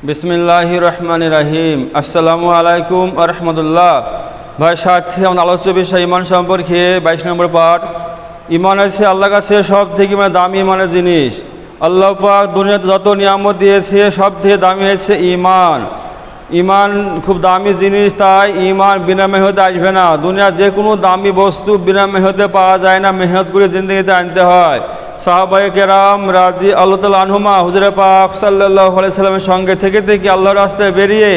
বিসমিল্লাহির রহমানির রহিম। আসসালামু আলাইকুম ওয়া রাহমাতুল্লাহ। ভাই সাথে আমাদের আলোচ্য বিষয় ঈমান সম্পর্কে 22 নম্বর পাঠ। ঈমান আছে আল্লাহর কাছে সব থেকে দামি ঈমানের জিনিস। আল্লাহ পাক দুনিয়াতে যত নিয়ামত দিয়েছে সব থেকে দামি হচ্ছে ঈমান। ঈমান খুব দামি জিনিস, তাই ঈমান বিনা মেহনতে আসবে না। দুনিয়ার যে কোনো দামি বস্তু বিনা মেহনতে পাওয়া যায় না, মেহনত করে জিন্দগিতে আনতে হয়। সাহাবায়ে কেরাম রাজি আল্লাহ তাআলা আনহুমা হুজুরে পাক সাল্লাল্লাহু আলাইহি সাল্লামের সঙ্গে থেকে আল্লাহর রাস্তায় বেরিয়ে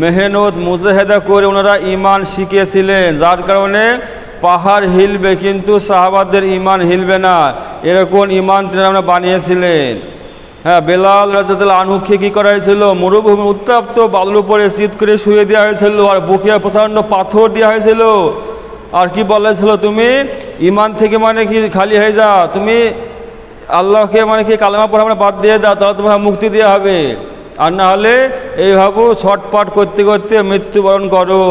মেহনত মুজাহিদা করে ওনারা ঈমান শিখিয়েছিলেন, যার কারণে পাহাড় হিলবে কিন্তু সাহাবাদের ঈমান হিলবে না, এরকম ঈমান তিনি বানিয়েছিলেন। হ্যাঁ, বেলাল রাদিয়াল্লাহু আনহুকে কী করা হয়েছিল? মরুভূমি উত্তপ্ত বালুর উপরে শীত করে শুয়ে দেওয়া হয়েছিল, আর বুকে প্রচণ্ড পাথর দেওয়া হয়েছিল। আর কি বলেছিল, তুমি ঈমান থেকে কি খালি হয়ে যাও, তুমি আল্লাহকে কি কালেমা পড়া বাদ দিয়ে দাও, তাহলে তোমাকে মুক্তি দেওয়া হবে, আর না হলে এইভাবে ছটপাট করতে করতে মৃত্যুবরণ করো।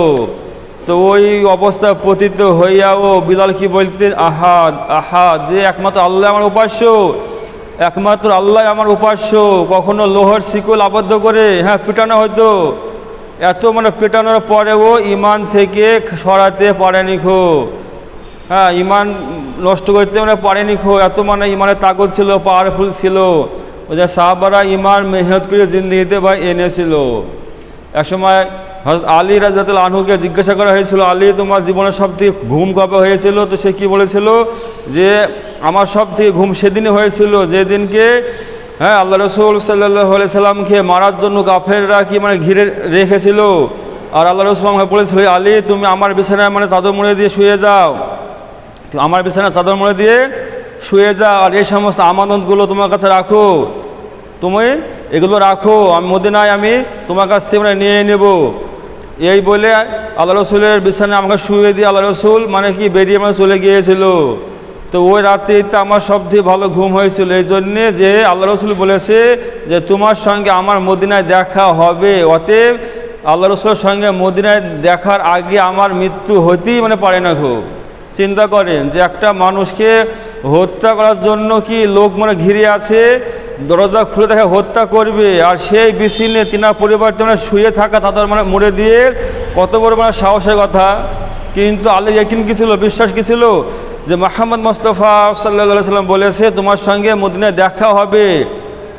তো ওই অবস্থায় পতিত হইয়াও বিলাল কি বলতেন? আহাদ আহাদ, যে একমাত্র আল্লাহ আমার উপাস্য, একমাত্র আল্লাহ আমার উপাস্য। কখনো লোহার শিকল আবদ্ধ করে পিটানো হতো, এত পেটানোর পরেও ঈমান থেকে সরাতে পারেনি খো। ঈমান নষ্ট করতে পারেনি খো, এত ঈমানের তাকত ছিল, পাওয়ারফুল ছিল। ওই যে সাহাবারা ঈমান মেহনত করে জিন্দেগিতে এনেছিল। একসময় হযরত আলী রাদিয়াল্লাহু আনহুকে জিজ্ঞাসা করা হয়েছিল, আলী তোমার জীবনের সব থেকে ঘুম কবে হয়েছিল? তো সে কি বলেছিল যে আমার সব থেকে ঘুম সেদিনই হয়েছিল যেদিনকে আল্লাহ রাসূল সাল্লাল্লাহু আলাইহি সাল্লামকে মারার জন্য কাফেররা ঘিরে রেখেছিল। আর আল্লাহ রাসূল আমাকে বলেছিল, আলী তুমি আমার বিছানায় চাদর মুড়ে দিয়ে শুয়ে যাও, তো আমার বিছানায় চাদর মুড়ে দিয়ে শুয়ে যাও, আর এই সমস্ত আমানতগুলো তোমার কাছে রাখো, তুমি এগুলো রাখো, আমি মদিনায় আমি তোমার কাছ থেকে নিয়ে নেব। এই বলে আল্লাহ রসুলের বিছানায় আমাকে শুয়ে দিয়ে আল্লাহ রসুল বেরিয়ে চলে গিয়েছিল। তো ওই রাত্রিতে আমার সবথেকে ভালো ঘুম হয়েছিল, এই জন্যে যে আল্লাহ রসুল বলেছে যে তোমার সঙ্গে আমার মদিনায় দেখা হবে, অতএব আল্লাহ রসুলের সঙ্গে মদিনায় দেখার আগে আমার মৃত্যু হতেই পারে না। খুব চিন্তা করেন যে একটা মানুষকে হত্যা করার জন্য কি লোক ঘিরে আছে, দরজা খুলে দেখে হত্যা করবে, আর সেই বিছিনে তিনার পরিবার শুয়ে থাকা চাদর মুড়ে দিয়ে, কত বড় সাহসের কথা। কিন্তু আল্লাহর ইয়াকিন কি ছিল, বিশ্বাস কি ছিল যে মুহাম্মদ মুস্তাফা সাল্লাল্লাহু আলাইহি সাল্লাম বলেছে তোমার সঙ্গে মদিনায় দেখা হবে।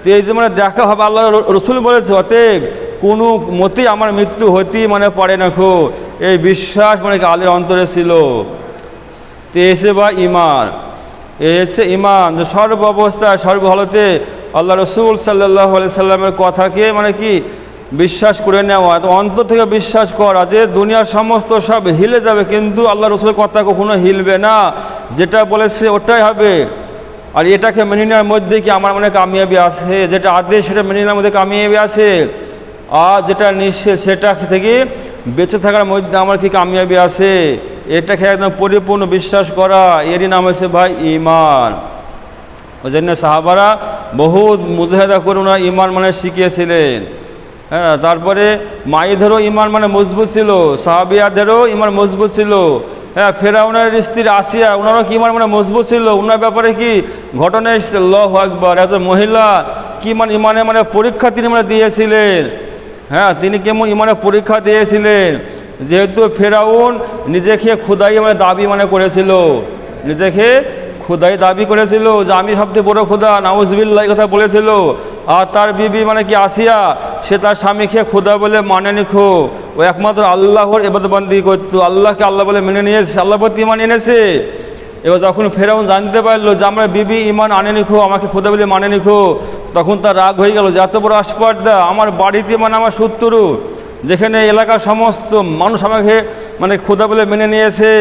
তো এই যে দেখা হবে আল্লাহ রসুল বলেছে, অতএব কোনো মতেই আমার মৃত্যু হতেই পারে না খো, এই বিশ্বাস আলীর অন্তরে ছিল। তো এসে ঈমান, এসে ঈমান যে সর্ব অবস্থায় সর্ব হালতে আল্লাহ রসুল সাল্লাল্লাহু আলাইহি সাল্লামের কথাকে কি বিশ্বাস করে নেওয়া, তো অন্তর থেকে বিশ্বাস করা যে দুনিয়ার সমস্ত সব হিলে যাবে কিন্তু আল্লাহ রসুলের কথা কখনো হিলবে না, যেটা বলেছে ওটাই হবে। আর এটাকে মেনে নেওয়ার মধ্যে কি আমার কামিয়াবি আছে, যেটা আদেশ সেটা মেনে নেওয়ার মধ্যে কামিয়াবি আছে, আর যেটা নিষেধ সেটা থেকে বেঁচে থাকার মধ্যে আমার কি কামিয়াবি আছে, এটাকে একদম পরিপূর্ণ বিশ্বাস করা, এরই নাম হচ্ছে ঈমান। ওই জন্য সাহাবারা বহুত মুজাহিদা করে ওনারা ঈমান শিখিয়েছিলেন। তারপরে মায়েদেরও ঈমান মজবুত ছিল, সাহাবিয়াদেরও ঈমান মজবুত ছিল। ফেরাউনের স্ত্রী আসিয়া ওনারও কি ঈমান মজবুত ছিল। ওনার ব্যাপারে কি ঘটনা এসেছে, আল্লাহু আকবার, একজন মহিলা কি ঈমানে পরীক্ষা তিনি দিয়েছিলেন। তিনি কেমন ঈমানের পরীক্ষা দিয়েছিলেন, যেহেতু ফেরাউন নিজেকে খুদাই দাবি করেছিল, নিজেকে খুদাই দাবি করেছিল যে আমি সবথেকে বড় খুদা, নাউজুবিল্লাহ কথা বলেছিল। আর তার বিবি কি আসিয়া, সে তার স্বামীকে খুদা বলে মানেনি খো, ও একমাত্র আল্লাহর ইবাদত বন্দেগী করতো, আল্লাহকে আল্লাহ বলে মেনে নিয়েছে, আল্লাহর প্রতি ঈমান এনেছে। এবার যখন ফেরাউন জানতে পারলো যে আমার বিবি ঈমান আনেনি খো, আমাকে খুদা বলে মানেনি খো, তখন তার রাগ হয়ে গেল যে এত বড় আসপর্দা, আমার বাড়িতে আমার শত্রু, যেখানে এলাকার সমস্ত মানুষ আমাকে খোদা বলে মেনে নিয়েছে,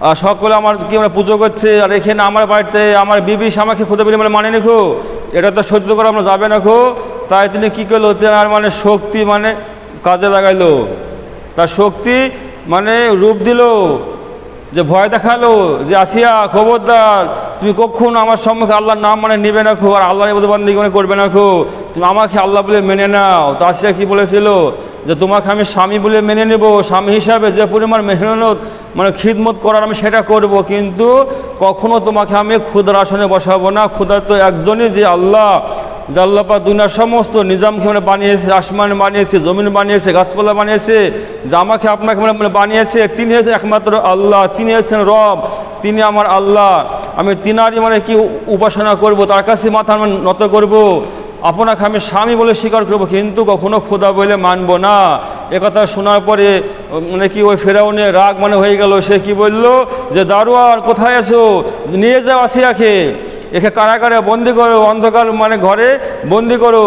আর সকলে আমার কি পুজো করছে, আর এখানে আমার বাড়িতে আমার বিবি আমাকে খোদা বলে মানেনি খো, এটা তো সহ্য করা যাবে না খো। তাই তিনি কী করলো, তার শক্তি কাজে লাগাইলো, তার শক্তি রূপ দিল, যে ভয় দেখালো যে আসিয়া খবরদার, তুমি কখনো আমার সম্মুখে আল্লাহর নাম নিবে না খো, আর আল্লাহর ইবাদত বন্দেগী করবে না খো, তুমি আমাকে আল্লাহ বলে মেনে নাও। তো আসিয়া কি বলেছিল যে তোমাকে আমি স্বামী বলে মেনে নেব, স্বামী হিসাবে যে পরিমাণ মেহনত খিদমত করার আমি সেটা করব, কিন্তু কখনো তোমাকে আমি ক্ষুধার আসনে বসাবো না। ক্ষুধার তো একজনই, যে আল্লাহ, যে আল্লাহ পাক দুনিয়ার সমস্ত নিজামকে মানে বানিয়েছে, আসমান বানিয়েছে, জমিন বানিয়েছে, গাছপালা বানিয়েছে, যে আমাকে আপনাকে মানে বানিয়েছে, তিনি হয়েছে একমাত্র আল্লাহ, তিনি হচ্ছেন রব, তিনি আমার আল্লাহ। আমি তিনারই মানে কি উপাসনা করব, তার কাছে মাথা আমি নত করব, আপনাকে আমি স্বামী বলে স্বীকার করব, কিন্তু কখনো খোদা বলে মানব না। একথা শোনার পরে মানে কি ওই ফেরাউনের রাগ মানে হয়ে গেল। সে কি বলল যে দারোয়ান কোথায় আছো, নিয়ে যাও আসিয়াকে, একে কারাগারে বন্দি করো, অন্ধকার মানে ঘরে বন্দি করো।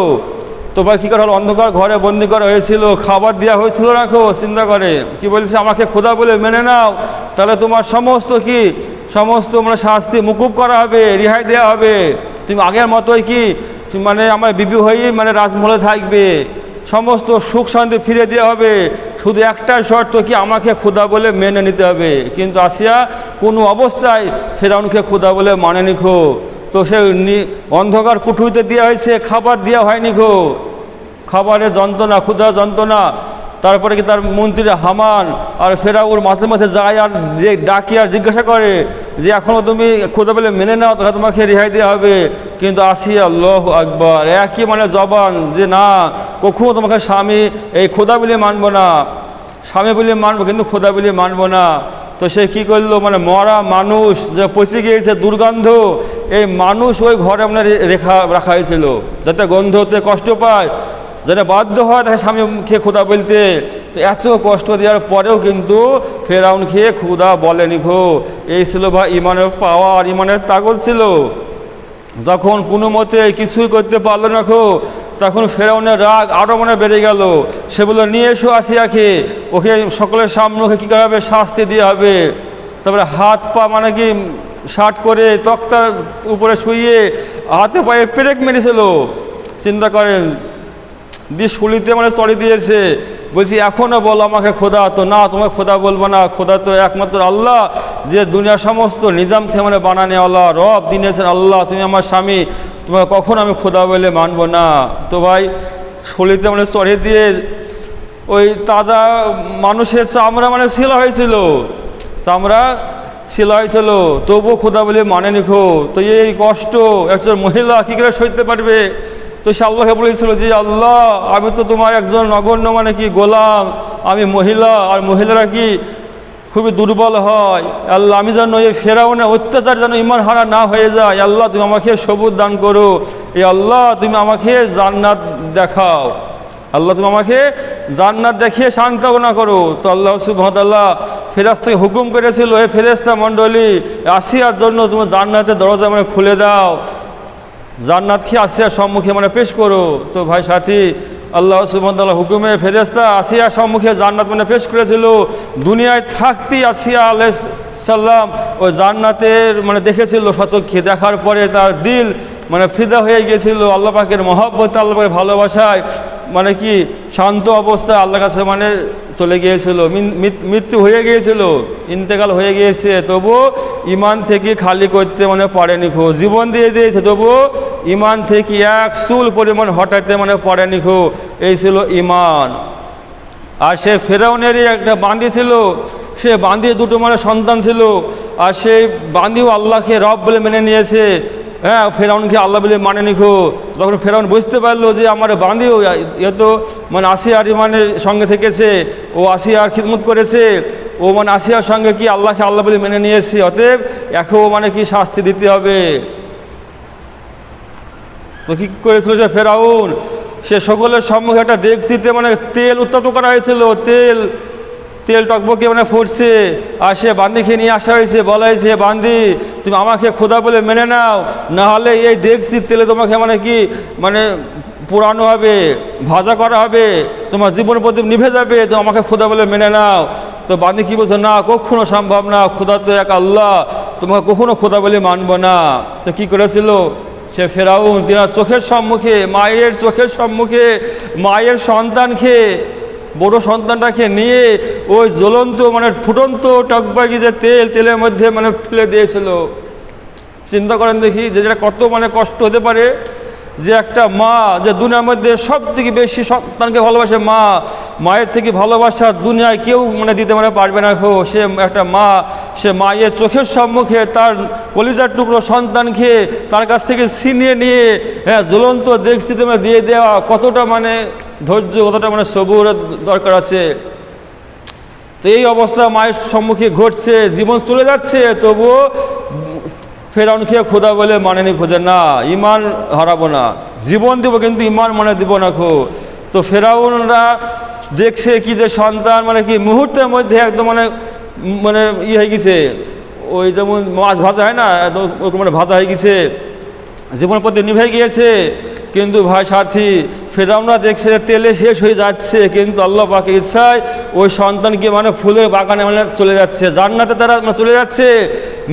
তো ভাই কী করা হলো, অন্ধকার ঘরে বন্দি করা হয়েছিল, খাবার দেওয়া হয়েছিল, রাখো চিন্তা করে কি বলছে, আমাকে খোদা বলে মেনে নাও, তাহলে তোমার সমস্ত কি সমস্ত মানে শাস্তি মুকুব করা হবে, রেহাই দেওয়া হবে, তুমি আগের মতোই কি মানে আমার বিবি হয়েই মানে রাজমহলে থাকবে, সমস্ত সুখ শান্তি ফিরে দেওয়া হবে, শুধু একটাই শর্ত কি আমাকে খোদা বলে মেনে নিতে হবে। কিন্তু আসিয়া কোনো অবস্থায় ফেরাউনকে খোদা বলে মানেনি খো। তো সে অন্ধকার কুঠুরিতে দেওয়া হয়েছে, খাবার দেওয়া হয়নি খো, খাবারের যন্ত্রণা, ক্ষুধার যন্ত্রণা। তারপরে কি তার মন্ত্রী হামান আর ফেরাউন মাঝে মাঝে যায় আর যে ডাকি আর জিজ্ঞাসা করে যে এখনও তুমি খোদা বলে মেনে নাও, তাহলে তোমাকে রেহাই দেওয়া হবে। কিন্তু আসিয়া আল্লাহু আকবার, একই মানে জবান যে না, কখনো তোমাকে স্বামী এই খোদা বলে মানবো না, স্বামী বলে মানবো কিন্তু খোদা বলে মানবো না। তো সে কী করলো, মানে মরা মানুষ যে পচে গিয়েছে দুর্গন্ধ, এই মানুষ ওই ঘরে মানে রাখা হয়েছিল যাতে গন্ধতে কষ্ট পায়, যেটা বাধ্য হয় তাকে স্বামী খেয়ে খোদা বলতে। তো এত কষ্ট দেওয়ার পরেও কিন্তু ফেরাউন খেয়ে খোদা বলেনি খো। এই ছিল ভাই ইমানের পাওয়ার, ইমানের তাগত ছিল। যখন কোনো মতে কিছুই করতে পারলো না খো, তখন ফেরাউনের রাগ আরও মানে বেড়ে গেল। সে বললো নিয়ে এসো আসিয়াকে, ওকে সকলের সামনে ওকে কী করা হবে, শাস্তি দেওয়া হবে। তারপরে হাত পা মানে কি শার্ট করে তক্তার উপরে শুইয়ে হাতে পায়ে পেরেক মেরেছিল, চিন্তা করেন, দিয়ে শুলিতে মানে চড়ি দিয়েছে। বলছি এখনও বলো আমাকে খোদা, তো না তোমাকে খোদা বলবো না, খোদা তো একমাত্র আল্লাহ, যে দুনিয়ার সমস্ত নিজামকে মানে বানানে আল্লাহ, রব দিনেছেন আল্লাহ, তুমি আমার স্বামী, তোমাকে কখন আমি খোদা বলে মানবো না। তো ভাই শুলিতে মানে চড়ে দিয়ে ওই তাজা মানুষের চামড়া মানে শিলা হয়েছিল, চামড়া শিলা হয়েছিল, তবুও খোদা বলে মানেনি খো। তো এই কষ্ট একজন মহিলা কী করে সইতে পারবে। তো সে আল্লাহকে বলেছিল যে আল্লাহ আমি তো তোমার একজন নগণ্য মানে কি গোলাম, আমি মহিলা, আর মহিলারা কি খুবই দুর্বল হয়, আল্লাহ আমি যেন এই ফেরাউনের অত্যাচার যেন ইমান হারা না হয়ে যায়, আল্লাহ তুমি আমাকে সবুজ দান করো, এই আল্লাহ তুমি আমাকে জান্নাত দেখাও, আল্লাহ তুমি আমাকে জান্নাত দেখিয়ে সান্ত্বনা করো। তো আল্লাহ সুবহানাহু ওয়া তাআলা ফেরেশতাকে হুকুম করেছিল, এই ফেরেশতা মণ্ডলী আসিয়ার জন্য তুমি জান্নাতের দরজা মানে খুলে দাও, জান্নাত খেয়ে আসিয়ার সম্মুখে মানে পেশ করো। তো ভাই সাথী, আল্লাহ সুবহানাহু ওয়া তাআলা হুকুমে ফেরেশতা আসিয়ার সম্মুখে জান্নাত মানে পেশ করেছিল। দুনিয়ায় থাকতেই আসিয়া আলাইহিস সালাম ওই জান্নাতের মানে দেখেছিল সচক্ষে, দেখার পরে তার দিল মানে ফিদা হয়ে গিয়েছিল আল্লাহ পাকের মহব্বতে, আল্লাহ পাকের ভালোবাসায়, মানে কি শান্ত অবস্থায় আল্লাহর কাছে মানে চলে গিয়েছিল, মৃত্যু হয়ে গিয়েছিল, ইন্তেকাল হয়ে গিয়েছে, তবুও ইমান থেকে খালি করতে মানে পারেনি খো, জীবন দিয়ে দিয়েছে তবুও ইমান থেকে এক চুল পরিমাণ হটাতে মানে পারেনি খো। এই ছিল ইমান। আর সে ফেরাউনেরই একটা বান্দি ছিল, সে বান্দির দুটো মানে সন্তান ছিল, আর সেই বান্দিও আল্লাহকে রব বলে মেনে নিয়েছে। হ্যাঁ, ফেরাউনকে আল্লাহ বলে মানে নিখো। তখন ফেরাউন বুঝতে পারলো যে আমার বান্দিও এ তো মানে আসিয়ার ইমানের সঙ্গে থেকেছে, ও আসিয়ার খিদমত করেছে, ও মানে আসিয়ার সঙ্গে কি আল্লাহকে আল্লাহ বলে মেনে নিয়েছে, অতএব একেও মানে কি শাস্তি দিতে হবে। তো কী করেছিল সে ফেরাউন, সে সকলের সম্মুখে একটা দেখছিতে মানে তেল উত্তপ্ত করা হয়েছিল, তেল টকবকে মানে ফুটছে, আর সে বান্দিকে নিয়ে আসা হয়েছে, বলা হয়েছে বান্দি তুমি আমাকে খোদা বলে মেনে নাও, না হলে এই দেখছি তেলে তোমাকে মানে কি মানে পোড়ানো হবে, ভাজা করা হবে, তোমার জীবন প্রদীপ নিভে যাবে, তো আমাকে খোদা বলে মেনে নাও। তো বান্দি কী বলছো, না কখনো সম্ভব না, খোদা তো এক আল্লাহ, তোমাকে কখনো খোদা বলে মানবো না। তো কী করেছিল সে ফেরাউন, তিনার চোখের সম্মুখে, মায়ের চোখের সম্মুখে মায়ের সন্তানকে, বড় সন্তানটাকে নিয়ে ওই জ্বলন্ত মানে ফুটন্ত টকবাকি যে তেলের মধ্যে মানে ফেলে দিয়েছিল। চিন্তা করেন দেখি যে যেটা কত মানে কষ্ট হতে পারে, যে একটা মা যে দুনিয়ার মধ্যে সব থেকে বেশি সন্তানকে ভালোবাসে, মায়ের থেকে ভালোবাসা দুনিয়ায় কেউ মানে দিতে মানে পারবে না খো। সে একটা মা সে মায়ের চোখের সম্মুখে তার কলিজার টুকরো সন্তানকে তার কাছ থেকে ছিনিয়ে নিয়ে জ্বলন্ত দেখছিতে দিয়ে দেওয়া, কতটা মানে ধৈর্য, কতটা মানে সবুরের দরকার আছে। তো এই অবস্থা মায়ের সম্মুখে ঘটছে, জীবন চলে যাচ্ছে, তবুও ফেরাউনকে খোদা বলে মানেনি, খোঁজে না, ইমান হারাবো না, জীবন দেবো কিন্তু ইমান মানে দিব না খো। তো ফেরাউনরা দেখছে কি যে সন্তান মানে কি মুহূর্তের মধ্যে একদম মানে মানে হয়ে গেছে, ওই যেমন মাছ ভাজা হয় না, ওরকম মানে ভাজা হয়ে গেছে, জীবনের প্রতি নিভে গিয়েছে। কিন্তু ভাই সাথী, ফেরাউনরা দেখছে তেলে শেষ হয়ে যাচ্ছে, কিন্তু আল্লাহ পাকের ইচ্ছায় ওই সন্তানকে মানে ফুলের বাগানে মানে চলে যাচ্ছে, জান্নাতে তারা মানে চলে যাচ্ছে।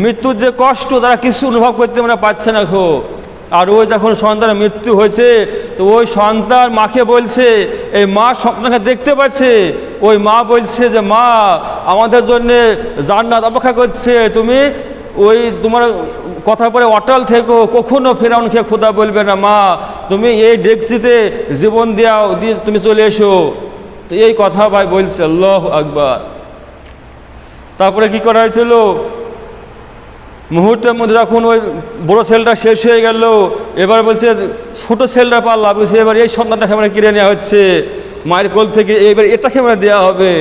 মৃত্যুর যে কষ্ট তারা কিছু অনুভব করতে মানে পাচ্ছে না খো। আর ওই যখন সন্তানের মৃত্যু হয়েছে, তো ওই সন্তান মাকে বলছে, এই মা স্বপ্নকে দেখতে পাচ্ছে, ওই মা বলছে যে মা আমাদের জন্যে জান্নাত অপেক্ষা করছে, তুমি ওই তোমার কথা পরে অটল থেকো, কখনো ফেরাউনকে খোদা বলবে না মা, তুমি এই ডেকচিতে জীবন দিয়ে তুমি চলে এসো। তো এই কথা ভাই বলছে, আল্লাহু আকবার। তারপরে কি করা হয়েছিল, মুহূর্তের মধ্যে যখন ওই বড়ো ছেলেটা শেষ হয়ে গেল, এবার বলছে ছোটো ছেলেটা পাল্লা, বলছে এবার এই সন্তানটা ক্যামেরা কিনে নেওয়া হচ্ছে মায়ের কোল থেকে, এবার এটা ক্যামেরা দেওয়া হবে।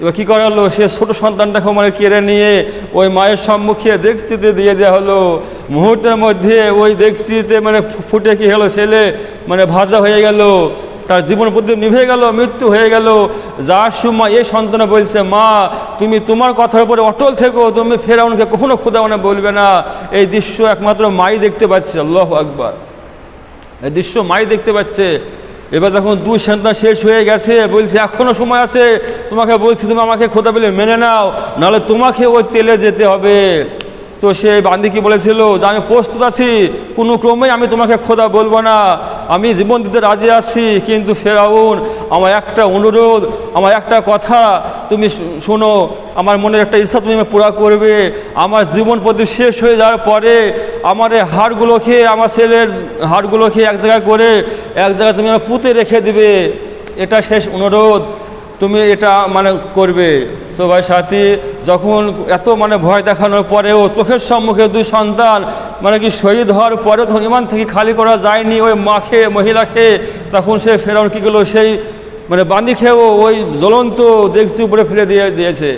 এবার কী করা হলো, সে ছোটো সন্তানটাকে মানে কেড়ে নিয়ে ওই মায়ের সম্মুখে দেখছিতে দিয়ে দেওয়া হলো। মুহূর্তের মধ্যে ওই দেখছিতে মানে ফুটে কি হলো, ছেলে মানে ভাজা হয়ে গেল, তার জীবন প্রদীপ নিভে গেল, মৃত্যু হয়ে গেল। যার সময় এই সন্তান বলছে মা তুমি তোমার কথার উপরে অটল থেকো, তুমি ফেরাউনকে কখনো খোদা মানে বলবে না। এই দৃশ্য একমাত্র মাই দেখতে পাচ্ছে, আল্লাহু আকবার, এই দৃশ্য মাই দেখতে পাচ্ছে। এবার যখন দুই সন্তান শেষ হয়ে গেছে, বলছে এখনও সময় আছে, তোমাকে বলছি তুমি আমাকে খোদা বলে মেনে নাও, নাহলে তোমাকে ওই তেলে যেতে হবে। তো সে বান্দি কি বলেছিল যে আমি প্রস্তুত আছি, কোনো ক্রমেই আমি তোমাকে খোদা বলবো না, আমি জীবন দিতে রাজি আছি, কিন্তু ফেরাউন আমার একটা অনুরোধ, আমার একটা কথা তুমি শোনো, আমার মনের একটা ইচ্ছা তুমি পুরা করবে। আমার জীবন প্রতি শেষ হয়ে যাওয়ার পরে আমার এই হাড়গুলোকে, আমার ছেলের হাড়গুলোকে এক জায়গায় করে এক জায়গায় তুমি আমার পুঁতে রেখে দিবে, এটা শেষ অনুরোধ, তুমি এটা মানে করবে। তো ভাই সাথী, যখন এত মানে ভয় দেখানোর পরেও চোখের সম্মুখে দুই সন্তান মানে কি শহীদ হওয়ার পরেও তখন ইমান থেকে খালি করা যায়নি ওই মাকে, মহিলাকে, তখন সে ফেরাউন কী করলো, সেই মানে বান্দি খেয়েও ওই জ্বলন্ত দেখছি উপরে ফেলে দিয়েছে।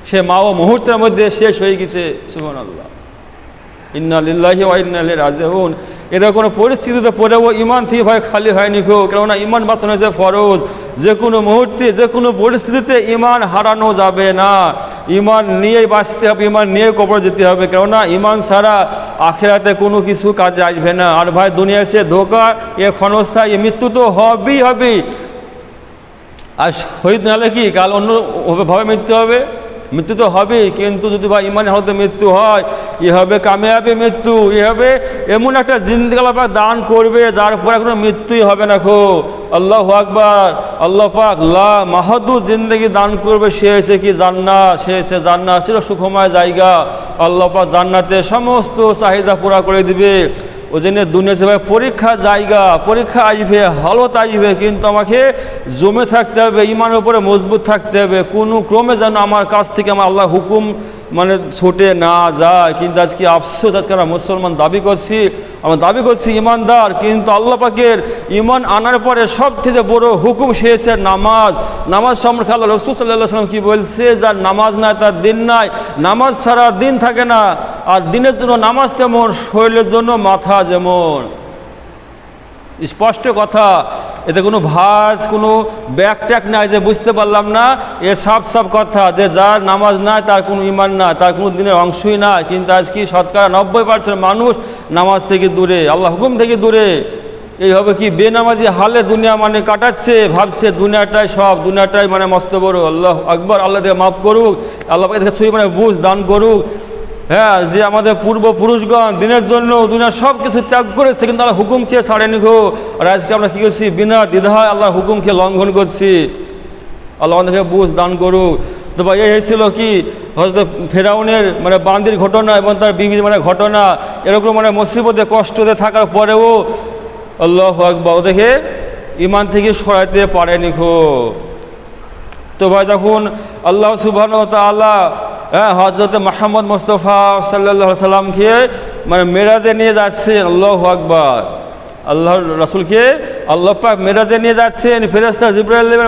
সে মাও মুহূর্তের মধ্যে শেষ হয়ে গেছে। সুবহানাল্লাহ, ইন্না লিল্লাহি ওয়া ইন্না ইলাইহি রাজিউন। এরা কোনো পরিস্থিতিতে পড়েও ইমান থেকে ভয় খালি হয়নি খো, কেননা ইমান বাঁচানো হয়েছে ফরজ। যে কোনো মুহূর্তে, যে কোনো পরিস্থিতিতে ইমান হারানো যাবে না, ইমান নিয়েই বাঁচতে হবে, ইমান নিয়ে কবর যেতে হবে, কেননা ইমান ছাড়া আখিরাতে কোনো কিছু কাজে আসবে না। আর ভাই দুনিয়া সে ধোঁকা, এ ক্ষণস্থায়ী, মৃত্যু তো হবেই হবে। আর শহীদ নাহলে কি কাল অন্যভাবে মৃত্যু হবে, মৃত্যু তো হবেই, কিন্তু যদি ভাই ইমান হালতে মৃত্যু হয়, এ হবে কামিয়াবি মৃত্যু, এ হবে এমন একটা জিন্দেগি আল্লাহ পাক দান করবে যার পরে কোনো মৃত্যুই হবে না খো। আল্লাহু আকবার, আল্লাহ পাক লা মাহাদুদ জিন্দেগি দান করবে, সে এসে কি জান্নাত, সে এসে জান্নাত ছিল সুখময় জায়গা। আল্লাহ পাক জান্নাতে সমস্ত চাহিদা পুরা করে দিবে। ওই জন্য দুনিয়া সে পরীক্ষা জায়গা, পরীক্ষা আসবে, হালত আসবে, কিন্তু আমাকে জমে থাকতে হবে, ইমানের উপরে মজবুত থাকতে হবে, কোনো ক্রমে যেন আমার কাছ থেকে আমার আল্লাহ হুকুম মানে ছুটে না যায়। কিন্তু আজকে আফসোস, আজকে আমরা মুসলমান দাবি করছি, আমরা দাবি করছি ইমানদার, কিন্তু আল্লাহ পাকের ইমান আনার পরে সব থেকে বড় হুকুম সে নামাজ। নামাজ সম্পর্কে আল্লাহ রাসূল সাল্লাল্লাহু আলাইহি ওয়াসাল্লাম কি বলছে, যার নামাজ নাই তার দিন নাই, নামাজ ছাড়া দিন থাকে না। আর দিনের জন্য নামাজ তেমন, শরীরের জন্য মাথা যেমন। স্পষ্ট কথা, এতে কোনো ভাজ, কোনো ব্যাক ট্যাক নাই যে বুঝতে পারলাম না, এ সব কথা যে যার নামাজ নাই তার কোনো ইমান নাই, তার কোনো দিনের অংশই না। কিন্তু আজকে শতকরা 90% মানুষ নামাজ থেকে দূরে, আল্লাহ হুকুম থেকে দূরে। এই হবে কি বেনামাজি হালে দুনিয়া মানে কাটাচ্ছে, ভাবছে দুনিয়াটাই সব, দুনিয়াটাই মানে মস্ত বড়। আল্লাহ আকবার, আল্লাহ থেকে মাফ করুক, আল্লাহ থেকে ছুঁই মানে বুঝ দান করুক। হ্যাঁ, যে আমাদের পূর্বপুরুষগণ দিনের জন্য দুনিয়ার সব কিছু ত্যাগ করেছে, কিন্তু আল্লাহ হুকুম খেয়ে ছাড়েনি গো। আর আজকে আমরা কী করছি, বিনা দ্বিধায় আল্লাহ হুকুম খেয়ে লঙ্ঘন করছি। আল্লাহ আমাদেরকে বুঝ দান করুক। তো ভাই এই হয়েছিল কি হযরত ফেরাউনের মানে বান্দির ঘটনা এবং তার বিবির মানে ঘটনা। এরকম মানে মুসিবতে কষ্টতে থাকার পরেও আল্লাহু আকবার ওদেরকে ইমান থেকে সরাইতে পারেনি খো। তো ভাই যখন আল্লাহ সুবহানাহু ওয়া তাআলা হযরত মুহাম্মদ মুস্তাফা সাল্লাল্লাহু আলাইহি সাল্লামকে মানে মেরাজে নিয়ে যাচ্ছেন। আল্লাহু আকবার। আল্লাহর রাসূলকে আল্লাহ পাক মেরাজে নিয়ে যাচ্ছেন ফেরেশতা জিবরাইলের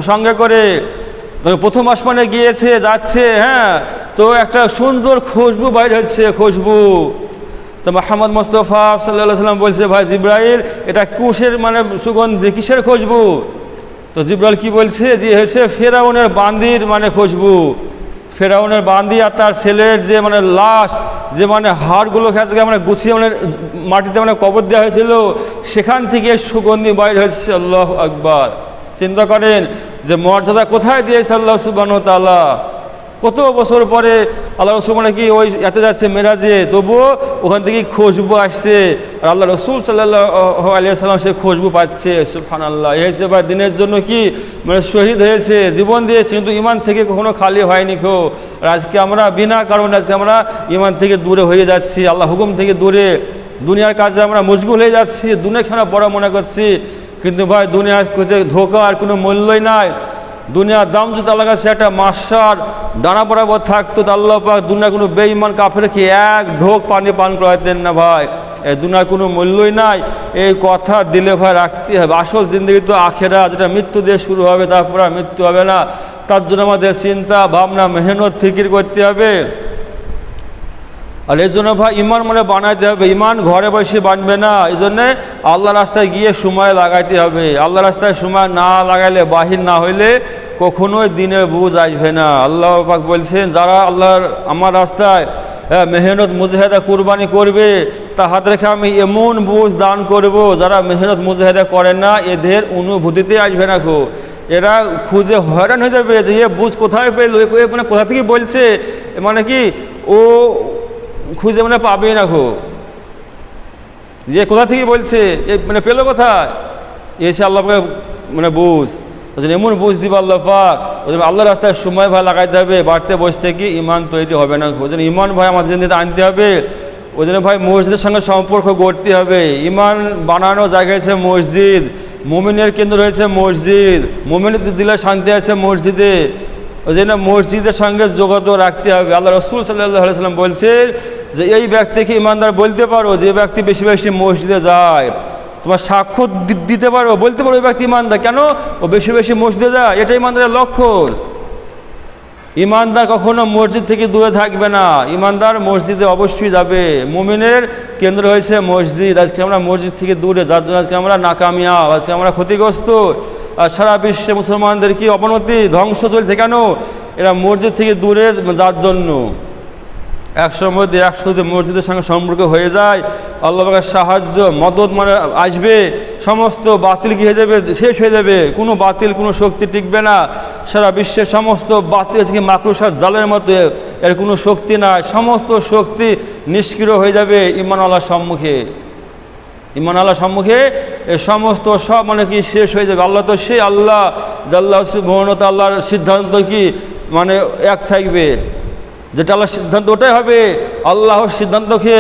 সঙ্গে করে। তো প্রথম আসমানে গিয়েছে, যাচ্ছে, তো একটা সুন্দর খুশবু বাইর হচ্ছে, খুশবু। তো মুহাম্মদ মুস্তাফা সাল্লাল্লাহু আলাইহি সাল্লাম বলছে, ভাই জিবরাইল, এটা কুশের মানে সুগন্ধি, কিসের খুশবু? তো জিবরাইল কি বলছে, যে হচ্ছে ফেরাউনের বান্দির মানে খুশবু। ফেরাউনের বান্দি আর তার ছেলের যে মানে লাশ, যে মানে হাড়গুলো খেয়ে মানে গুছিয়ে মানে মাটিতে মানে কবর দেওয়া হয়েছিল, সেখান থেকে সুগন্ধি বাইর হচ্ছে। আল্লাহু আকবার। চিন্তা করেন যে মর্যাদা কোথায় দিয়েছে আল্লাহ সুবহানাহু ওয়া তাআলা। কত বছর পরে আল্লাহ রসুল মানে কি ওই এতে যাচ্ছে মেরাজে, তবুও ওখান থেকে খুশবু আসছে, আর আল্লাহ রসুল সাল্লাল্লাহু আলাইহি সাল্লাম সে খুশবু পাচ্ছে। সুবহানাল্লাহ। এই হচ্ছে ভাই দিনের জন্য কি মানে শহীদ হয়েছে, জীবন দিয়েছে, কিন্তু ইমান থেকে কখনো খালি হয়নি খো। আর আজকে আমরা বিনা কারণে আজকে আমরা ইমান থেকে দূরে হয়ে যাচ্ছি, আল্লাহ হুকুম থেকে দূরে, দুনিয়ার কাজে আমরা মশগুল হয়ে যাচ্ছি, দুনিয়াখানা বড় মনে করছি। কিন্তু ভাই দুনিয়ার কাছে ধোঁকা আর কোনো মূল্যই নাই। দুনিয়ার দাম যদি আল্লাহর কাছে একটা মাসার ডানা বরাবর থাকতো, তো আল্লাহ পাক দুনিয়ার কোনো বেঈমান কাফেরকে এক ঢোক পানি পান করাতেন না। ভাই এই দুনিয়ার কোনো মূল্যই নাই, এই কথা দিলে ভাই রাখতে হবে। আসল জিন্দগি তো আখেরা, যেটা মৃত্যু দিয়ে শুরু হবে, তারপর আর মৃত্যু হবে না। তার জন্য আমাদের চিন্তা ভাবনা মেহনত ফিকির করতে হবে। আর এই জন্য ভাই ইমান মানে বানাইতে হবে। ইমান ঘরে বসে বানবে না, এই জন্যে আল্লাহ রাস্তায় গিয়ে সময় লাগাইতে হবে। আল্লাহ রাস্তায় সময় না লাগাইলে, বাহির না হইলে কখনোই দিনের বুঝ আসবে না। আল্লাহ পাক বলছেন, যারা আল্লাহর আমার রাস্তায় মেহনত মুজাহিদা কুরবানি করবে, তাহাদেরকে আমি এমন বুঝ দান করব, যারা মেহনত মুজাহিদা করে না এদের অনুভূতিতে আসবে না। এরা খুঁজে হয়রান হয়ে যাবে যে এ বুঝ কোথায় পেল, মানে কোথা থেকে বলছে, মানে কি ও খুঁজে মানে পাবে না যে কোথা থেকে বলছে, মানে পেলো কোথায়, এসে আল্লাহকে মানে বুঝ। ওই জন্য এমন বুঝ দিবে আল্লাহ পাক। ওই জন্য আল্লাহ রাস্তায় সময় ভাই লাগাইতে হবে, বাড়তে বসতে কি ইমান তৈরি হবে না। ওই জন্য ইমান ভাই আমাদের জিন্দিতে আনতে হবে। ওই জন্য ভাই মসজিদের সঙ্গে সম্পর্ক গড়তে হবে। ইমান বানানো জায়গা হয়েছে মসজিদ, মুমিনের কেন্দ্র হয়েছে মসজিদ, মুমিনের দিলে শান্তি আছে মসজিদে। ওই জন্য মসজিদের সঙ্গে যোগাযোগ রাখতে হবে। আল্লাহ রসুল সাল্লাল্লাহু আলাইহি সাল্লাম বলছে যে এই ব্যক্তিকে ইমানদার বলতে পারো যে ব্যক্তি বেশি বেশি মসজিদে যায়। তোমার সাক্ষ্য দিতে পারো, বলতে পারো ওই ব্যক্তি ইমানদার, কেন ও বেশি বেশি মসজিদে যায়, এটা ইমানদারের লক্ষণ। ইমানদার কখনো মসজিদ থেকে দূরে থাকবে না, ইমানদার মসজিদে অবশ্যই যাবে। মুমিনের কেন্দ্র হয়েছে মসজিদ। আজকে আমরা মসজিদ থেকে দূরে, যার জন্য আজকে আমরা নাকামিয়াব, আজকে আমরা ক্ষতিগ্রস্ত। আর সারা বিশ্বে মুসলমানদের কি অবনতি, ধ্বংস চলছে, কেন? এরা মসজিদ থেকে দূরে যার জন্য। একশোর মধ্যে 100 যদি মসজিদের সঙ্গে সম্পর্ক হয়ে যায়, আল্লাহ পাকের সাহায্য মদত মানে আসবে, সমস্ত বাতিল কি হয়ে যাবে, শেষ হয়ে যাবে। কোনো বাতিল কোনো শক্তি টিকবে না। সারা বিশ্বের সমস্ত বাতিল আজকে মাকড়সার জালের মতো, এর কোনো শক্তি নাই, সমস্ত শক্তি নিষ্ক্রিয় হয়ে যাবে ঈমান আল্লাহর সম্মুখে। ঈমান আল্লাহর সম্মুখে এই সমস্ত সব মানে কি শেষ হয়ে যাবে। আল্লাহ তো সেই আল্লাহ, আল্লাহ সুবহানাহু ওয়া তাআলার সিদ্ধান্ত কি মানে এক থাকবে, যেটা আল্লাহর সিদ্ধান্ত ওটাই হবে। আল্লাহর সিদ্ধান্তকে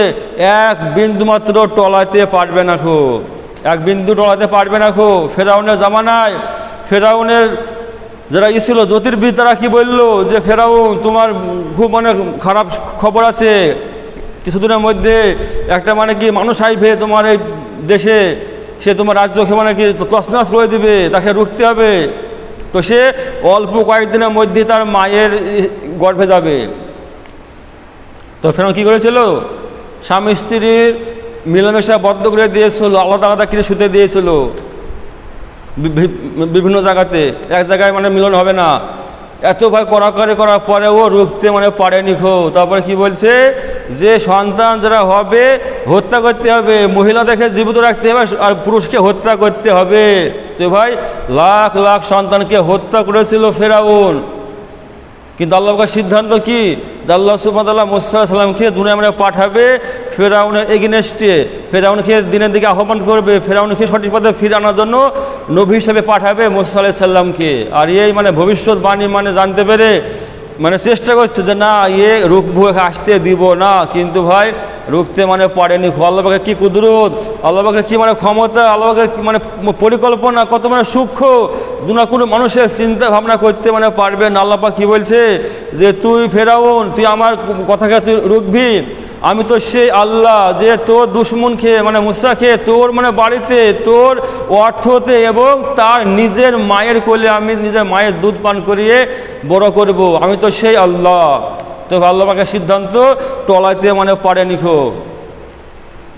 এক বিন্দু মাত্র টলাইতে পারবে না এক বিন্দু টলাইতে পারবে না ফেরাউনের জামানায় ফেরাউনের যারা ছিল জ্যোতির্বিদ, তারা কি বললো যে ফেরাউন তোমার খুব মানে খারাপ খবর আছে, কিছুদিনের মধ্যে একটা মানে কি মানুষ আইবে তোমার এই দেশে, সে তোমার রাজ্যকে মানে কি তছনছ করে দিবে, তাকে রুখতে হবে। তো সে অল্প কয়েকদিনের মধ্যে তার মায়ের গর্ভে যাবে। তো ফেরাউন কী করেছিল, স্বামী স্ত্রীর মিলামেশা বদ্ধ করে দিয়েছিল, আলাদা আলাদা কিনে শুতে দিয়েছিল বিভিন্ন জায়গাতে, এক জায়গায় মানে মিলন হবে না। এত ভয় কড়াকড়ি করার পরেও রুখতে মানে পারেনি তারপরে কি বলছে যে সন্তান যারা হবে হত্যা করতে হবে, মহিলাদেরকে জীবিত রাখতে হবে আর পুরুষকে হত্যা করতে হবে। তো ভাই লাখ লাখ সন্তানকে হত্যা করেছিল ফেরাউন, কিন্তু আল্লাহ পাকের সিদ্ধান্ত কি যে আল্লাহ সুবহানাহু ওয়া তাআলা মুসা আলাইহিস সালামকে দুনিয়ায় মানে পাঠাবে ফেরাউনের এগেনস্টে, ফেরাউনকে দিনের দিকে আহ্বান করবে, ফেরাউনকে সঠিক পথে ফিরে আনার জন্য নবী হিসেবে পাঠাবে মুসা আলাইহিস সালামকে। আর এই মানে ভবিষ্যৎবাণী মানে জানতে পেরে মানে চেষ্টা করছে যে না রুখবো, আসতে দিব না, কিন্তু ভাই রুখতে মানে পারেনি। আল্লাহ পাকের কি কুদরত, আল্লাহ পাকের কি মানে ক্ষমতা, আল্লাহ পাকের মানে পরিকল্পনা কত মানে সূক্ষ্ম, কোনো মানুষের চিন্তা ভাবনা করতে পারবে না। আল্লাহ পাক কি বলছে যে তুই ফেরাউন, তুই আমার কথাকে তুই রুখবি, আমি তো সেই আল্লাহ যে তোর দুশ্মনকে মুসাকে তোর বাড়িতে তোর অর্থতে এবং তার নিজের মায়ের কোলে আমি নিজের মায়ের দুধ পান করিয়ে বড় করব, আমি তো সেই আল্লাহ। তো আল্লাহ পাকের সিদ্ধান্ত টলাইতে পারেনি।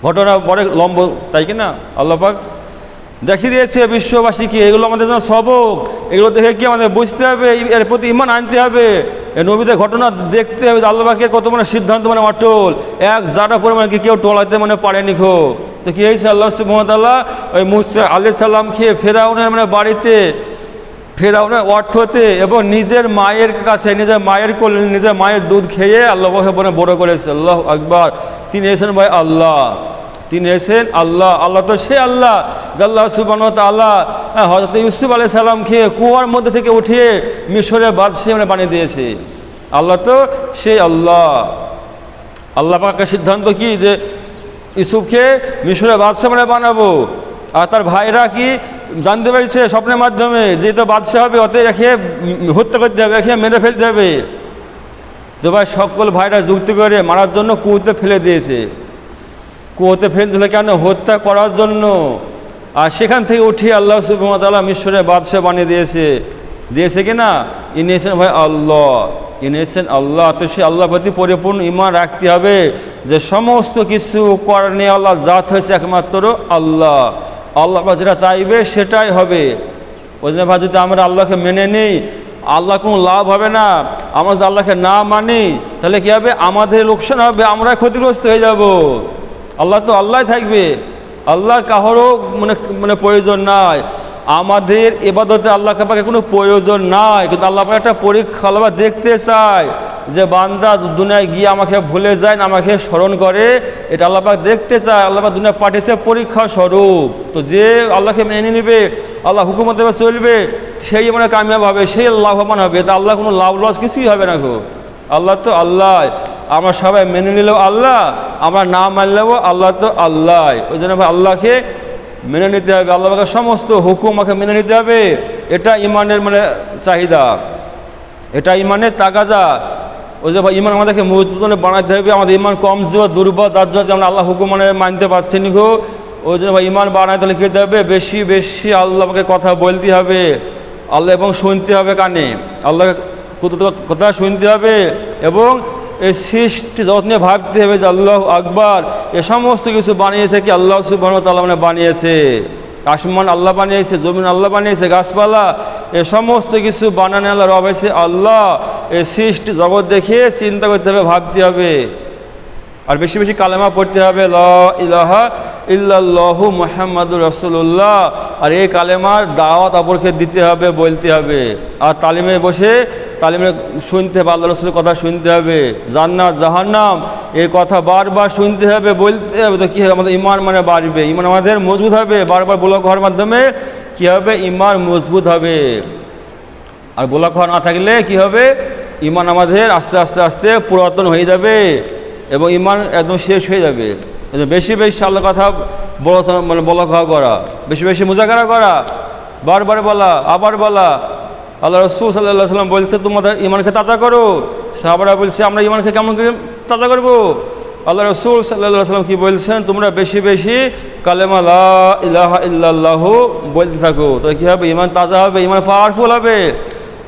ঘটনা পরে লম্ব, তাই কি না? আল্লাহ পাক দেখিয়ে দিয়েছে বিশ্ববাসীকে, এগুলো আমাদের জন্য সবক। এগুলো দেখে কি আমাদের বুঝতে হবে, এর প্রতি ঈমান আনতে হবে, এই নবীদের ঘটনা দেখতে হবে। আল্লাহ পাকের কত সিদ্ধান্ত অটল, এক যারা পরিমাণে কি কেউ টলাইতে পারেনি। তো কি হয়েছে, আল্লাহ সুবহানাহু ওয়া তাআলা ওই মুসা আলাইহিস সালামকে ফেরাউনের বাড়িতে, ফেরাউনের অর্থতে এবং নিজের মায়ের কাছে, নিজের মায়ের কোলে নিজের মায়ের দুধ খেয়ে আল্লাহ পাকে বড় করেছে। আল্লাহু আকবার। তিনি এসেছেন ভাই আল্লাহ, তিনি এসেছেন আল্লাহ। আল্লাহ তো সে আল্লাহ যে আল্লাহ সুবহানাহু ওয়া তাআলা হযরত ইউসুফ আলাইহিস সালামকে কুয়ার মধ্যে থেকে উঠিয়ে মিশরের বাদশাহ বানিয়ে দিয়েছে। আল্লাহ তো সেই আল্লাহ। আল্লাহ পাকের সিদ্ধান্ত কি যে ইউসুফকে মিশরের বাদশাহ বানাবো, আর তার ভাইরা কি জানতে পেরেছে স্বপ্নের মাধ্যমে যে তো বাদশাহ হবে, অতএব একে হত্যা করতে হবে, একে মেরে ফেলতে হবে। তো ভাই সকল ভাইরা যুক্তি করে মারার জন্য কুয়োতে ফেলে দিয়েছে। কুয়োতে ফেলছিল কেন? হত্যা করার জন্য। আর সেখান থেকে উঠিয়ে আল্লাহ সুবহানাহু ওয়া তাআলা মিশরের বাদশাহ বানিয়ে দিয়েছে কি না? ইনি এসেছেন ভাই আল্লাহ, ইনি এসেছেন আল্লাহ। তো সে আল্লাহর প্রতি পরিপূর্ণ ঈমান রাখতে হবে যে সমস্ত কিছু করার নিয়ে আল্লাহ জাত হয়েছে একমাত্র আল্লাহ। আল্লাহ যেটা চাইবে সেটাই হবে। ওই জন্য ভাই যদি আমরা আল্লাহকে মেনে নিই, আল্লাহ কোনো লাভ হবে না। আমরা যদি আল্লাহকে না মানি তাহলে কী হবে? আমাদের লোকসান হবে, আমরা ক্ষতিগ্রস্ত হয়ে যাব। আল্লাহ তো আল্লাহ থাকবে, আল্লাহর কারো প্রয়োজন নাই। আমাদের ইবাদতে আল্লাহ পাকের কোনো প্রয়োজন নাই, কিন্তু আল্লাহ পাক একটা পরীক্ষা আল্লাহ দেখতে চায় যে বান্দা দুনিয়ায় গিয়ে আমাকে ভুলে যায় না, আমাকে স্মরণ করে, এটা আল্লাহ পাক দেখতে চায়। আল্লাহ পাক দুনিয়া পাঠিয়েছে পরীক্ষা স্বরূপ। তো যে আল্লাহকে মেনে নেবে, আল্লাহ হুকুমত চলবে, সেই কামিয়াব হবে, সেই লাভবান হবে। তা আল্লাহ কোনো লাভ লস কিছুই হবে না। আল্লাহ তো আল্লাহ। আমরা সবাই মেনে নিলেও আল্লাহ, আমরা না মানলেও আল্লাহ তো আল্লাহ। ওই জন্য ভাই আল্লাহকে মেনে নিতে হবে, আল্লাহ পাকের সমস্ত হুকুম আমাকে মেনে নিতে হবে। এটা ইমানের চাহিদা, এটা ইমানের তাগাজা। ওই যে ভাই ঈমান আমাদেরকে মজবুত বানাতে হবে। আমাদের ঈমান কমজোর, দুর্বল, তার জন্য আমরা আল্লাহ হুকুম মানতে পারছি না। ওই জন্য ভাই ঈমান বানাতে হলে খেতে হবে, বেশি বেশি আল্লাহকে কথা বলতে হবে, আল্লাহ এবং শুনতে হবে কানে, আল্লাহকে কথা শুনতে হবে এবং এই সৃষ্টি জগৎ নিয়ে ভাবতে হবে যে আল্লাহু আকবার। এ সমস্ত কিছু বানিয়েছে কি আল্লাহ সুবহানাহু ওয়া তাআলা বানিয়েছে। আসমান আল্লাহ বানিয়েছে, জমিন আল্লাহ বানিয়েছে, গাছপালা, এ সমস্ত কিছু বানানো আল্লাহ রব হয়েছে আল্লাহ। এই সৃষ্টি জগৎ দেখে চিন্তা করতে হবে, ভাবতে হবে, আর বেশি বেশি কালেমা পড়তে হবে, লা ইলাহা ইল্লাল্লাহু মুহাম্মাদুর রাসূলুল্লাহ। আর এই কালেমার দাওয়াত অপরকে দিতে হবে, বলতে হবে। আর তালিমে বসে তালিমে শুনতে হবে, আল্লাহ রাসূলের কথা শুনতে হবে, জান্নাত জাহান্নাম এই কথা বারবার শুনতে হবে, বলতে হবে। তো কী হবে? আমাদের ঈমান বাড়বে, ঈমান আমাদের মজবুত হবে। বারবার ব্লক হওয়ার মাধ্যমে কী হবে? ঈমান মজবুত হবে। আর ব্লক হওয়া না থাকলে কি হবে? ঈমান আমাদের আস্তে আস্তে আস্তে পুরাতন হয়ে যাবে এবং ঈমান একদম শেষ হয়ে যাবে। বেশি বেশি আল্লাহর কথা বলা খাওয়া করা, বেশি বেশি মুজাকারা করা, বারবার বলা, আবার বলা। আল্লাহ রাসূল সাল্লাল্লাহু আলাইহি ওয়াসাল্লাম বলছে তোমাদের ঈমানকে তাজা করো। সাহাবারা বলছে আমরা ঈমানকে কেমন করে তাজা করবো? আল্লাহ রাসূল সাল্লাল্লাহু আলাইহি ওয়াসাল্লাম কি বলছেন? তোমরা বেশি বেশি কালেমা লা ইলাহা ইল্লাল্লাহু বলতে থাকো। তো কী হবে? ঈমান তাজা হবে, ঈমান পাওয়ারফুল হবে।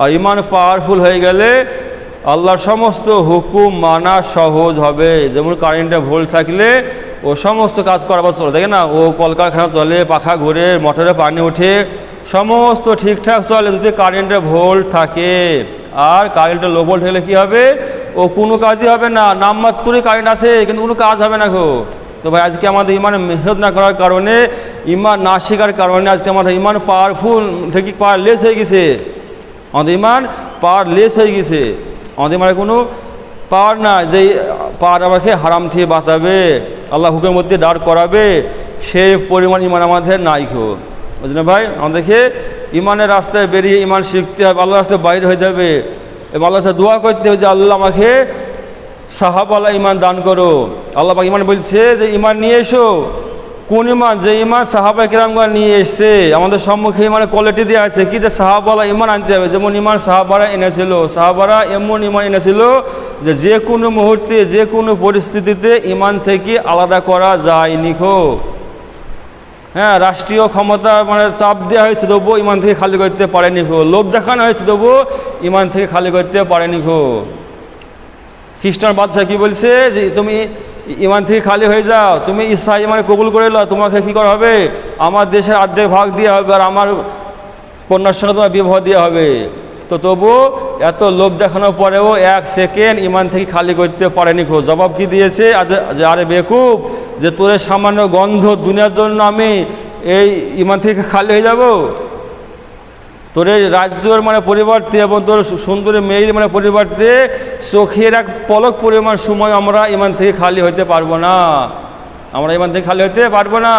আর ঈমান পাওয়ারফুল হয়ে গেলে আল্লাহর সমস্ত হুকুম মানা সহজ হবে। যেমন কারেন্টে ভোল্ট থাকলে ও সমস্ত কাজ করাবার চলে, দেখে না? ও কলকারখানা চলে, পাখা ঘুরে, মোটরে পানি ওঠে, সমস্ত ঠিকঠাক চলে যদি কারেন্টে ভোল্ট থাকে। আর কারেন্টে লো ভোল্ট হলে কী হবে? ও কোনো কাজই হবে না, নামমাত্রই কারেন্ট আছে কিন্তু কোনো কাজ হবে না। তো ভাই আজকে আমাদের ঈমান মেহনত না করার কারণে, ঈমান না শেখার কারণে আজকে আমাদের ঈমান পাওয়ারফুল থেকে পাওয়ারলেস হয়ে গেছে। আমাদের ঈমান পাওয়ারলেস হয়ে গেছে। আমাদের মানে কোনো পাওয়ার না যে পাওয়ার আমাকে হারাম থেকে বাঁচাবে, আল্লাহ হুকুমের মধ্যে দাঁড় করাবে, সেই পরিমাণ ঈমান আমাদের নাই। ওই জন্য ভাই আমাদেরকে ঈমানের রাস্তায় বেরিয়ে ঈমান শিখতে হবে, আল্লাহর রাস্তায় বাইরে হয়ে যাবে এবং আল্লাহর সাথে দোয়া করতে হবে যে আল্লাহ আমাকে সাহাবালা ঈমান দান করো। আল্লাহ পাক ঈমান বলছে যে ঈমান নিয়ে এসো, কোন ইমান? যে ইমান সাহাবা কিরামগণ নিয়ে এসছে আমাদের সম্মুখে, ইমানের কোয়ালিটি দেওয়া আছে কি, যে সাহাবারা ইমান আনতে হবে যেমন ইমান সাহাবারা এনেছিল। সাহাবারা এমন ইমান এনেছিল যে কোনো মুহূর্তে যে কোনো পরিস্থিতিতে ইমান থেকে আলাদা করা যায়নি। হ্যাঁ, রাষ্ট্রীয় ক্ষমতা মানে চাপ দেওয়া হয়েছে তবুও ইমান থেকে খালি করতে পারেনি। লোভ দেখানো হয়েছে তবুও ইমান থেকে খালি করতে পারেনি। খ্রিস্টান বাদশাহ কি বলছে যে তুমি ইমান থেকে খালি হয়ে যাও, তুমি ঈসা ইমানে কবুল করে নাও, তোমাকে কী করা হবে? আমার দেশের অর্ধেক ভাগ দেওয়া হবে আর আমার কন্যার সঙ্গে তোমার বিবাহ দেওয়া হবে। তো তবু এত লোভ দেখানোর পরেও 1 সেকেন্ড ইমান থেকে খালি করতে পারেনি। জবাব কি দিয়েছে? যে আরে বেকুব, যে তোর সামান্য গন্ধ দুনিয়ার জন্য আমি এই ইমান থেকে খালি হয়ে যাব? তোর এই রাজ্যর মানে পরিবর্তে এবং তোর সুন্দরী মেয়ের মানে পরিবর্তে চোখের এক পলক পরিমাণ সময় আমরা ইমান থেকে খালি হইতে পারবো না। আমরা ইমান থেকে খালি হইতে পারবো না।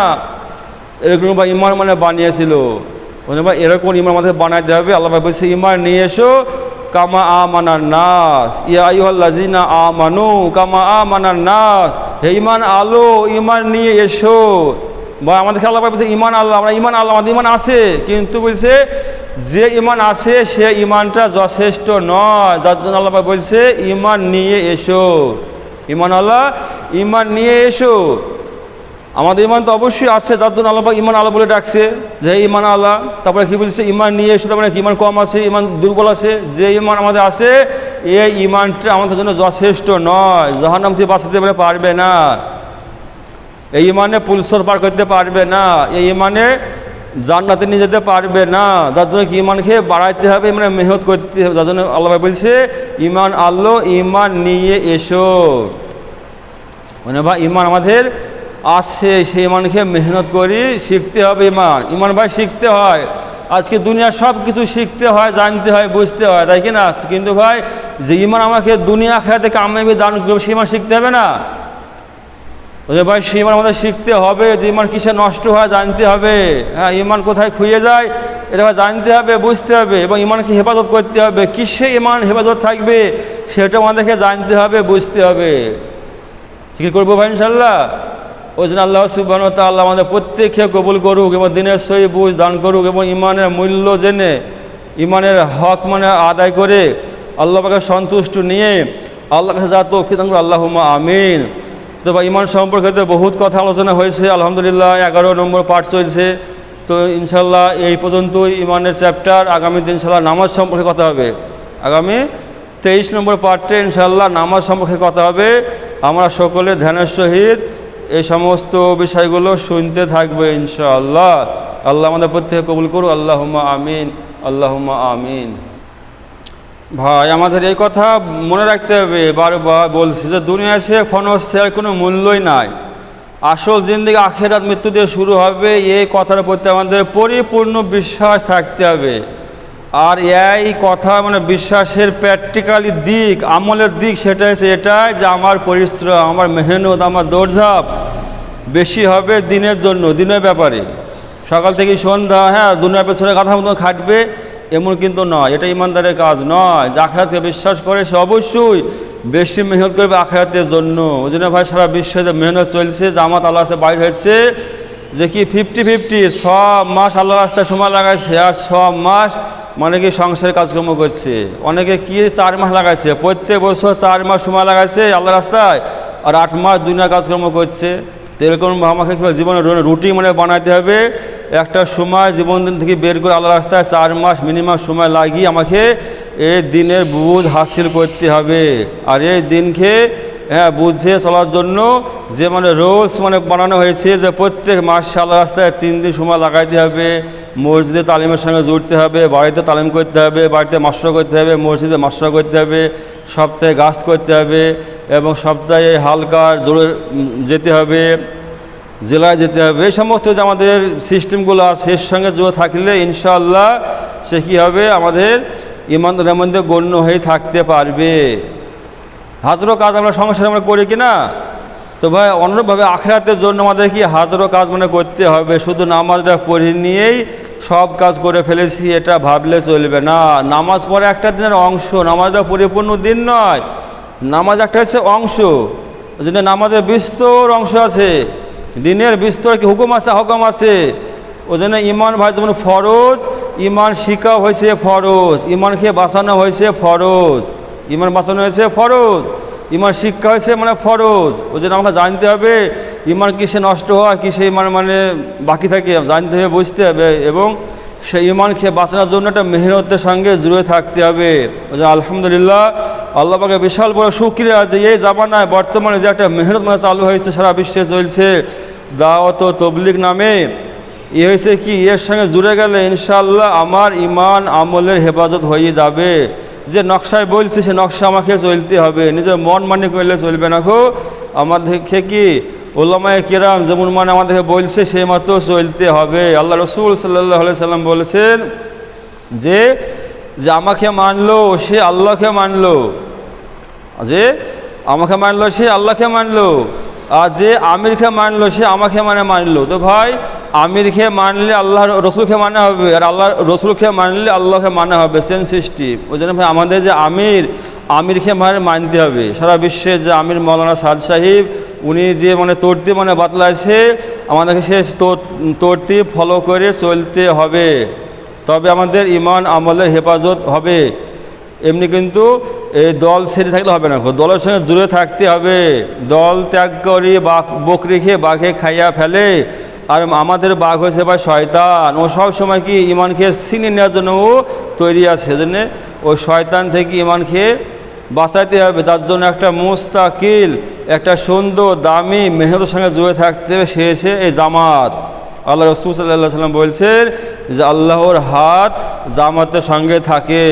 এরকম বা ইমান মানে বানিয়েছিল, এরকম ইমান আমাদের বানাইতে হবে। আল্লাহ বলছে ইমান নিয়ে এসো কামা আমানার নাস, ইয়া আইয়ুহাল্লাযিনা আমানু কামা আমানার নাস। হে ইমান আলো, ইমান নিয়ে এসো। বা আমাদেরকে আল্লাহ বলছে ইমান আল্লাহ, আমরা ইমান আল্লাহ, আমাদের ইমান আছে, কিন্তু বলছে যে ইমান আছে সে ইমানটা যথেষ্ট নয়, যার জন্য আল্লাহ বলছে ইমান নিয়ে এসো। ইমান আল্লাহ, ইমান নিয়ে এসো। আমাদের ইমান তো অবশ্যই আছে, যার জন্য আল্লাহ ইমান আল্লাহ বলে ডাকছে যে ইমান আল্লাহ। তারপরে কি বলছে? ইমান নিয়ে এসো। তারপরে ইমান কম আছে, ইমান দুর্বল আছে। যে ইমান আমাদের আছে এই ইমানটা আমাদের জন্য যথেষ্ট নয়, জাহান্নাম থেকে বাঁচাতে পারবে না। এই ইমানে পুলসর পার করতে পারবে না, এই ইমানে জান্নাতে নিয়ে যেতে পারবে না। যার জন্য কি ইমানকে বাড়াইতে হবে, মানে মেহনত করতে হবে। যার জন্য আল্লাহ বলছে ইমান আল্লাহ, ইমান নিয়ে এসো। মানে ভাই ইমান আমাদের আছে, সেই ইমানকে মেহনত করি, শিখতে হবে। ইমান ভাই শিখতে হয়। আজকে দুনিয়ার সব কিছু শিখতে হয়, জানতে হয়, বুঝতে হয়, তাই কি না? কিন্তু ভাই যে ইমান আমাকে দুনিয়া আখিরাতে কামিয়াবি দান করবে সেই ইমান শিখতে হবে না? ভাই সেই ইমান আমাদের শিখতে হবে। যে ইমান কিসে নষ্ট হয় জানতে হবে। হ্যাঁ, ইমান কোথায় খুঁজে যায় এটা জানতে হবে, বুঝতে হবে, এবং ইমানকে হেফাজত করতে হবে। কিসে ইমান হেফাজত থাকবে সেটা আমাদেরকে জানতে হবে, বুঝতে হবে। কী করবো ভাই ইনশাল্লাহ? ওই জন্য আল্লাহ সুবহানাহু ওয়া তাআলা আমাদের প্রত্যেককে কবুল করুক এবং দিনের সহি বুঝ দান করুক এবং ইমানের মূল্য জেনে ইমানের হক মানে আদায় করে আল্লাহ পাকে সন্তুষ্ট নিয়ে আল্লাহর কাছে যা তৌফিক দান করুন, আল্লাহুম্মা আমিন। তো ভাই ইমান সম্পর্কে তো বহুত কথা আলোচনা হয়েছে, আলহামদুলিল্লাহ 11 নম্বর পার্ট চলছে। তো ইনশাল্লাহ এই পর্যন্তই ইমানের চ্যাপ্টার। আগামী দিন ইনশাল্লাহ নামাজ সম্পর্কে কথা হবে। আগামী 23 নম্বর পার্টে ইনশাল্লাহ নামাজ সম্পর্কে কথা হবে। আমরা সকলে ধ্যানের সহিত এই সমস্ত বিষয়গুলো শুনতে থাকবে ইনশাআল্লাহ। আল্লাহ আমাদের প্রত্যেকে কবুল করুক, আল্লাহুম্মা আমিন, আল্লাহুম্মা আমিন। ভাই আমাদের এই কথা মনে রাখতে হবে, বারবার বলছি যে দুনিয়া সে ক্ষণস্থায়ী কোনো মূল্যই নাই। আসল জিন্দেগি আখিরাত মৃত্যু দিয়ে শুরু হবে, এই কথার প্রতি আমাদের পরিপূর্ণ বিশ্বাস থাকতে হবে। আর এই কথা মানে বিশ্বাসের প্র্যাকটিক্যালি দিক, আমলের দিক, সেটা হচ্ছে এটাই যে আমার পরিশ্রম, আমার মেহনত, আমার দৌড়ঝাঁপ বেশি হবে দিনের জন্য, দিনের ব্যাপারে। সকাল থেকে সন্ধ্যা হ্যাঁ দুনিয়ার পেছনে গাধার মতো খাটবে এমন কিন্তু নয়, এটা ইমানদারের কাজ নয়। যে আখিরাতকে বিশ্বাস করে সে অবশ্যই বেশি মেহনত করবে আখিরাতের জন্য। ওই জন্য ভাই সারা বিশ্বে যে মেহনত চলছে, জামাত আল্লাহ রাস্তায় বাইর হয়েছে যে কি 50-50 সব মাস আল্লাহ রাস্তায় সময় লাগাইছে, আর সব মাস মানে কি সংসারের কাজকর্ম করছে। অনেকে কি 4 মাস লাগাইছে, প্রত্যেক বছর 4 মাস সময় লাগাইছে আল্লাহ রাস্তায়, আর 8 মাস দুনিয়ার কাজকর্ম করছে। তো এরকম আমাকে জীবনের রুটিন মানে বানাইতে হবে। একটা সময় জীবন দিন থেকে বের করে আল্লাহ রাস্তায় 4 মাস মিনিমাম সময় লাগিয়ে আমাকে এই দিনের বুঝ হাসিল করতে হবে। আর এই দিনকে হ্যাঁ বুঝে চলার জন্য যে মানে রোজ মানে বানানো হয়েছে যে প্রত্যেক মাসে আল্লাহ রাস্তায় 3 দিন সময় লাগাইতে হবে। মসজিদে তালিমের সঙ্গে জুড়তে হবে, বাড়িতে তালিম করতে হবে, বাড়িতে মাস্টার করতে হবে, মসজিদে মাস্টার করতে হবে, সপ্তাহে গাছ করতে হবে, এবং সপ্তাহে হালকার জোরে যেতে হবে, জেলায় যেতে হবে। এই সমস্ত যে আমাদের সিস্টেমগুলো আছে এর সঙ্গে জুড়ে থাকলে ইনশাআল্লাহ সে কী হবে, আমাদের ইমানদারের মধ্যে গণ্য হয়ে থাকতে পারবে। হাজারো কাজ আমরা সংসারে আমরা করি কি না? তো ভাই অন্যভাবে আখিরাতের জন্য আমাদের কি হাজারো কাজ মানে করতে হবে। শুধু নামাজটা পড়ে নিয়েই সব কাজ করে ফেলেছি এটা ভাবলে চলবে না। নামাজ পড়ে একটা দিনের অংশ, নামাজটা পরিপূর্ণ দিন নয়। নামাজ একটা হচ্ছে অংশ, যেটা নামাজের বিস্তর অংশ আছে। দিনের বিস্তর কি হুকুম আছে, হুকুম আছে। ওই জন্য ইমান ভাই যেমন ফরজ, ইমান শিক্ষা হয়েছে ফরজ, ইমানকে বাঁচানো হয়েছে ফরজ, ইমান বাঁচানো হয়েছে ফরজ, ইমান শিক্ষা হয়েছে মানে ফরজ। ওই জন্য আমাকে জানতে হবে ইমান কিসে নষ্ট হয়, কিসে ইমান মানে বাকি থাকে জানতে হবে, বুঝতে হবে, এবং সেই ইমানকে বাঁচানোর জন্য একটা মেহনতের সঙ্গে জুড়ে থাকতে হবে। ওই জন্য আলহামদুলিল্লাহ আল্লাহ পাকের বিশাল বড় শুকরিয়া যে এই জামানায় বর্তমানে যে একটা মেহনত মানে চালু হয়েছে, সারা বিশ্বে চলছে দাওয়াত ও তবলিগ নামে। হয়েছে কি, এর সঙ্গে জুড়ে গেলে ইনশাআল্লাহ আমার ইমান আমলের হেফাজত হয়ে যাবে। যে নকশায় বলছে সে নকশা আমাকে চলতে হবে, নিজের মন মানি করলে চলবে না। আমাদেরকে কি উলামায়ে কিরাম যেমন মানে আমাদেরকে বলছে সেই মতো চলতে হবে। আল্লাহ রসুল সাল্লাল্লাহু আলাইহি সাল্লাম বলেছেন যে যে আমাকে মানলো সে আল্লাহকে মানলো, যে আমাকে মানলো সে আল্লাহকে মানলো, আর যে আমিরকে মানলো সে আমাকে মানলো। তো ভাই আমিরকে মানলে আল্লাহ রসুলকে মানা হবে, আর আল্লাহ রসুলকে মানলে আল্লাহকে মানা হবে, সেম সিস্টেম। ওই জন্য ভাই আমাদের যে আমিরকে মানতে হবে। সারা বিশ্বে যে আমির মৌলানা সাদ সাহিব, উনি যে মানে তরতিব মানে বাতলাইছে, আমাদেরকে সে তরতিব ফলো করে চলতে হবে, তবে আমাদের ইমান আমলের হেফাজত হবে। এমনি কিন্তু এই দল ছেড়ে থাকলে হবে না, দলের সঙ্গে জুড়ে থাকতে হবে। দল ত্যাগ করি বকরি খেয়ে বাঘে খাইয়া ফেলে, আর আমাদের বাঘ হয়েছে বা শয়তান, ও সব সময় কি ইমানকে ছিনিয়ে নেওয়ার জন্য ও তৈরি আছে। সেজন্য ওই শয়তান থেকে ইমানকে বাঁচাইতে হবে। তার জন্য একটা মুস্তাকিল, একটা সুন্দর দামি মেহনতের সঙ্গে জুড়ে থাকতে হবে, সে এসে এই জামাত। আল্লাহ রসুল সাল্লাল্লাহু আলাইহি সাল্লাম বলছেন যে আল্লাহর হাত জামাতের সঙ্গে থাকে।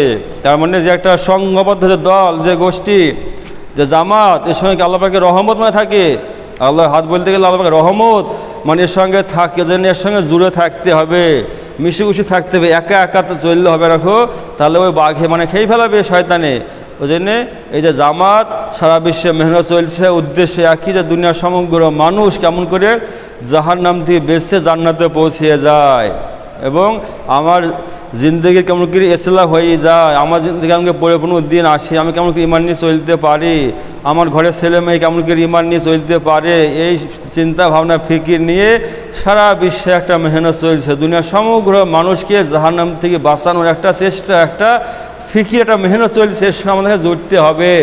তার মানে যে একটা সংঘবদ্ধ যে দল, যে গোষ্ঠী, যে জামাত, এর সঙ্গে আল্লাহ পাকের রহমত মানে থাকে। আল্লাহর হাত বলতে গেলে আল্লাহ পাকের রহমত মানে এর সঙ্গে থাকে, যেন এর সঙ্গে জুড়ে থাকতে হবে, মিশে থাকতে হবে। একা একা তো চললে হবে, রাখো তাহলে ওই বাঘে মানে খেয়ে ফেলাবে শয়তানে। ওই জন্যে এই যে জামাত সারা বিশ্বে মেহনত চলছে, উদ্দেশ্য একই, যে দুনিয়ার সমগ্র মানুষ কেমন করে জাহান্নাম থেকে বেঁচে জান্নাতে পৌঁছিয়ে যায়, এবং আমার জিন্দগির কেমন করে ইসলাহ হয়ে যায়, আমার জিন্দগি কেমন করে পরিপূর্ণ দিন আসে, আমি কেমন করে ইমান নিয়ে চলতে পারি, আমার ঘরের ছেলে মেয়ে কেমন করে ইমান নিয়ে চলতে পারে, এই চিন্তা ভাবনা ফিকির নিয়ে সারা বিশ্বে একটা মেহনত চলছে। দুনিয়ার সমগ্র মানুষকে জাহান্নাম থেকে বাঁচানোর একটা চেষ্টা, একটা ফিকির, একটা মেহনত চলছে। এর সঙ্গে আমাদেরকে জুড়তে হবে।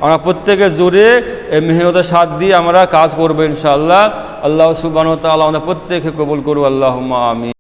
আমরা প্রত্যেকে জুড়ে এই মেহনতের সাথ দিয়ে আমরা কাজ করবো ইনশাআল্লাহ। আল্লাহ সুবহানাহু ওয়া তাআলা আমাদের প্রত্যেকে কবুল করুন, আল্লাহুম্মা আমিন।